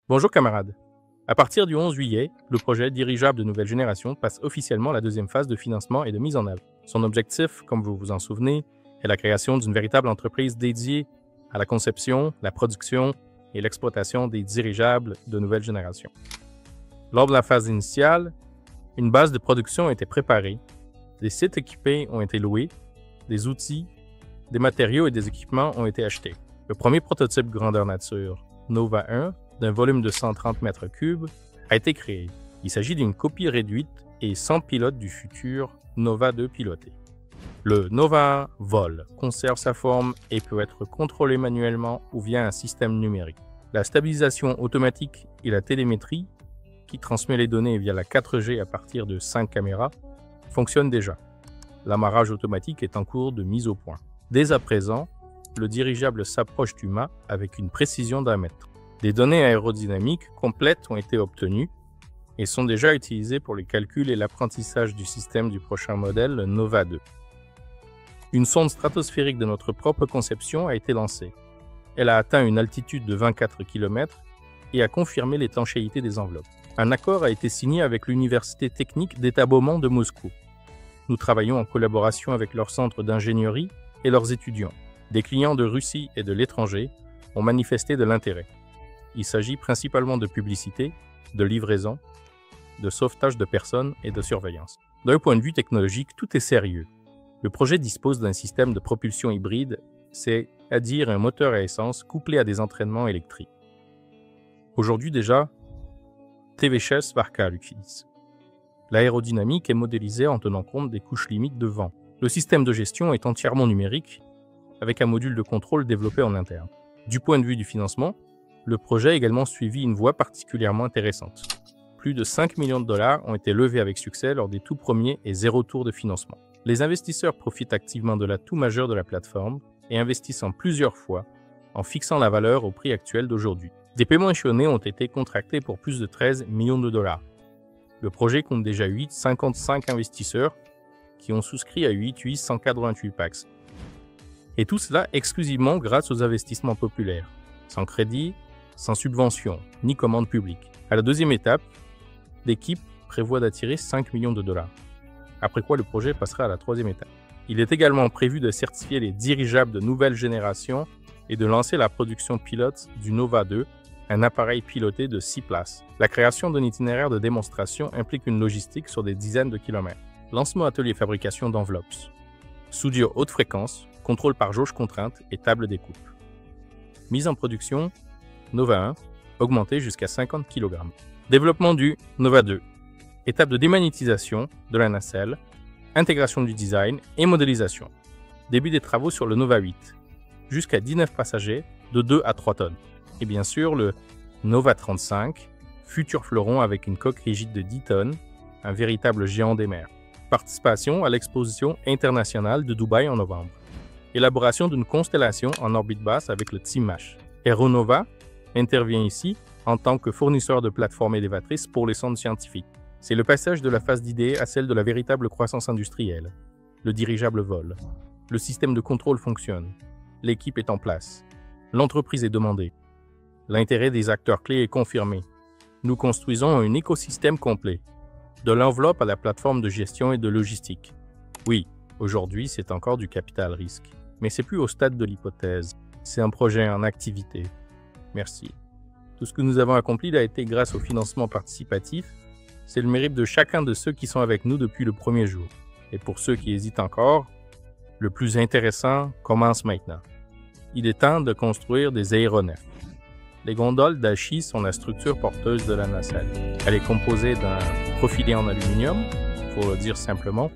Bonjour camarades. À partir du 11 juillet, le projet dirigeable de nouvelle génération passe officiellement la deuxième phase de financement et de mise en œuvre. Son objectif, comme vous vous en souvenez, est la création d'une véritable entreprise dédiée à la conception, la production et l'exploitation des dirigeables de nouvelle génération. Lors de la phase initiale, une base de production a été préparée, des sites équipés ont été loués, des outils, des matériaux et des équipements ont été achetés. Le premier prototype grandeur nature, Nova 1, d'un volume de 130 mètres cubes, a été créé. Il s'agit d'une copie réduite et sans pilote du futur Nova 2 piloté. Le Nova 1 vole, conserve sa forme et peut être contrôlé manuellement ou via un système numérique. La stabilisation automatique et la télémétrie, qui transmet les données via la 4G à partir de 5 caméras, fonctionnent déjà. L'amarrage automatique est en cours de mise au point. Dès à présent, le dirigeable s'approche du mât avec une précision d'1 mètre. Des données aérodynamiques complètes ont été obtenues et sont déjà utilisées pour les calculs et l'apprentissage du système du prochain modèle, le Nova 2. Une sonde stratosphérique de notre propre conception a été lancée. Elle a atteint une altitude de 24 km et a confirmé l'étanchéité des enveloppes. Un accord a été signé avec l'Université technique d'État-Beaumont de Moscou. Nous travaillons en collaboration avec leur centre d'ingénierie et leurs étudiants. Des clients de Russie et de l'étranger ont manifesté de l'intérêt. Il s'agit principalement de publicité, de livraison, de sauvetage de personnes et de surveillance. D'un point de vue technologique, tout est sérieux. Le projet dispose d'un système de propulsion hybride, c'est-à-dire un moteur à essence couplé à des entraînements électriques. Aujourd'hui déjà, TV6 Varka l'utilise. L'aérodynamique est modélisée en tenant compte des couches limites de vent. Le système de gestion est entièrement numérique, avec un module de contrôle développé en interne. Du point de vue du financement, le projet a également suivi une voie particulièrement intéressante. Plus de 5 millions de dollars ont été levés avec succès lors des tout premiers et 0 tours de financement. Les investisseurs profitent activement de l'atout majeur de la plateforme et investissent en plusieurs fois en fixant la valeur au prix actuel d'aujourd'hui. Des paiements échelonnés ont été contractés pour plus de 13 millions de dollars. Le projet compte déjà 55 investisseurs qui ont souscrit à 888 packs. Et tout cela exclusivement grâce aux investissements populaires, sans crédit, sans subvention, ni commande publique. À la deuxième étape, l'équipe prévoit d'attirer 5 millions de dollars, après quoi le projet passera à la troisième étape. Il est également prévu de certifier les dirigeables de nouvelle génération et de lancer la production pilote du Nova 2, un appareil piloté de 6 places. La création d'un itinéraire de démonstration implique une logistique sur des dizaines de kilomètres. Lancement atelier fabrication d'enveloppes. Soudure haute fréquence, contrôle par jauge contrainte et table découpe. Mise en production, Nova 1, augmenté jusqu'à 50 kg. Développement du Nova 2. Étape de démagnétisation de la nacelle, intégration du design et modélisation. Début des travaux sur le Nova 8. Jusqu'à 19 passagers de 2 à 3 tonnes. Et bien sûr, le Nova 35, futur fleuron avec une coque rigide de 10 tonnes, un véritable géant des mers. Participation à l'exposition internationale de Dubaï en novembre. Élaboration d'une constellation en orbite basse avec le TIMASH. Aeronova intervient ici en tant que fournisseur de plateformes élévatrices pour les sondes scientifiques. C'est le passage de la phase d'idée à celle de la véritable croissance industrielle. Le dirigeable vole. Le système de contrôle fonctionne. L'équipe est en place. L'entreprise est demandée. L'intérêt des acteurs clés est confirmé. Nous construisons un écosystème complet. De l'enveloppe à la plateforme de gestion et de logistique. Oui, aujourd'hui, c'est encore du capital risque. Mais c'est plus au stade de l'hypothèse. C'est un projet en activité. Merci. Tout ce que nous avons accompli a été grâce au financement participatif. C'est le mérite de chacun de ceux qui sont avec nous depuis le premier jour. Et pour ceux qui hésitent encore, le plus intéressant commence maintenant. Il est temps de construire des aéronefs. Les gondoles d'Achi sont la structure porteuse de la nacelle. Elle est composée d'un profilé en aluminium, pour le dire simplement,